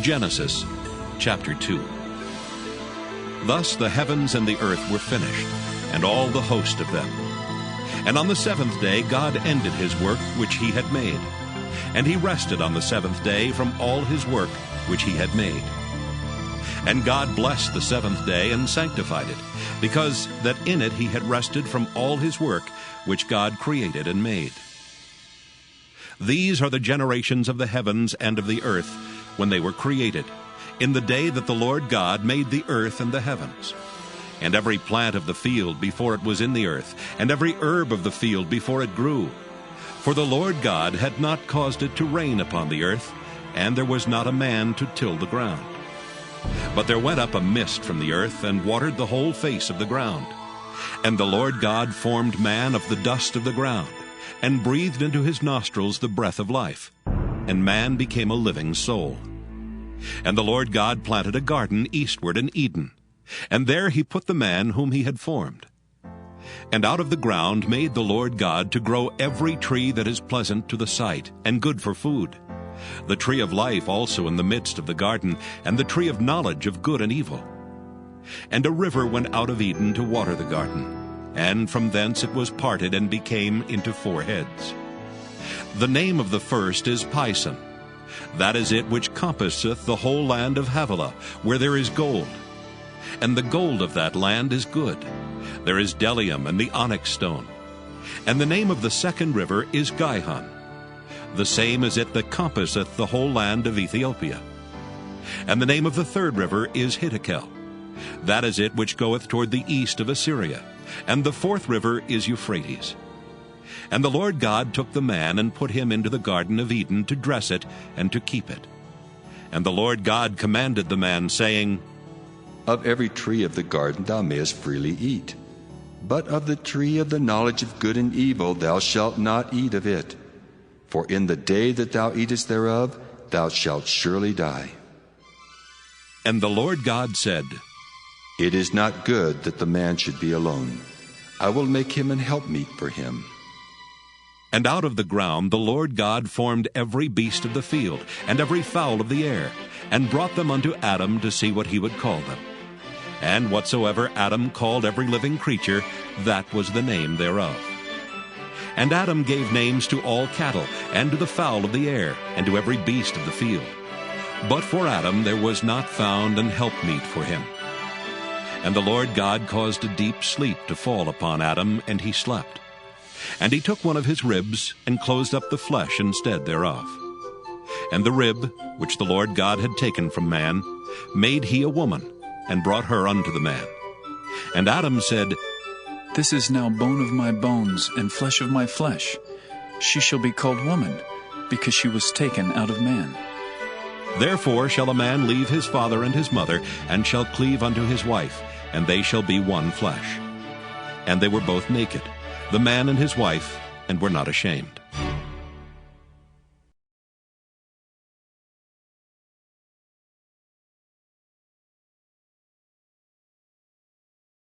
Genesis chapter 2. Thus the heavens and the earth were finished, and all the host of them. And on the seventh day God ended his work which he had made. And he rested on the seventh day from all his work which he had made. And God blessed the seventh day and sanctified it, because that in it he had rested from all his work which God created and made. These are the generations of the heavens and of the earth when they were created, in the day that the Lord God made the earth and the heavens. And every plant of the field before it was in the earth, and every herb of the field before it grew. For the Lord God had not caused it to rain upon the earth, and there was not a man to till the ground. But there went up a mist from the earth, and watered the whole face of the ground. And the Lord God formed man of the dust of the ground, and breathed into his nostrils the breath of life, and man became a living soul. And the Lord God planted a garden eastward in Eden, and there he put the man whom he had formed. And out of the ground made the Lord God to grow every tree that is pleasant to the sight, and good for food, the tree of life also in the midst of the garden, and the tree of knowledge of good and evil. And a river went out of Eden to water the garden, and from thence it was parted and became into 4 heads. The name of the first is Pison. That is it which compasseth the whole land of Havilah, where there is gold. And the gold of that land is good. There is bdellium and the onyx stone. And the name of the second river is Gihon. The same is it that compasseth the whole land of Ethiopia. And the name of the third river is Hiddekel. That is it which goeth toward the east of Assyria. And the fourth river is Euphrates. And the Lord God took the man and put him into the garden of Eden to dress it and to keep it. And the Lord God commanded the man, saying, Of every tree of the garden thou mayest freely eat, but of the tree of the knowledge of good and evil thou shalt not eat of it. For in the day that thou eatest thereof thou shalt surely die. And the Lord God said, It is not good that the man should be alone. I will make him an helpmeet for him. And out of the ground the Lord God formed every beast of the field, and every fowl of the air, and brought them unto Adam to see what he would call them. And whatsoever Adam called every living creature, that was the name thereof. And Adam gave names to all cattle, and to the fowl of the air, and to every beast of the field. But for Adam there was not found an helpmeet for him. And the Lord God caused a deep sleep to fall upon Adam, and he slept. And he took one of his ribs, and closed up the flesh instead thereof. And the rib, which the Lord God had taken from man, made he a woman, and brought her unto the man. And Adam said, This is now bone of my bones, and flesh of my flesh. She shall be called woman, because she was taken out of man. Therefore shall a man leave his father and his mother, and shall cleave unto his wife, and they shall be one flesh. And they were both naked, the man and his wife, and were not ashamed.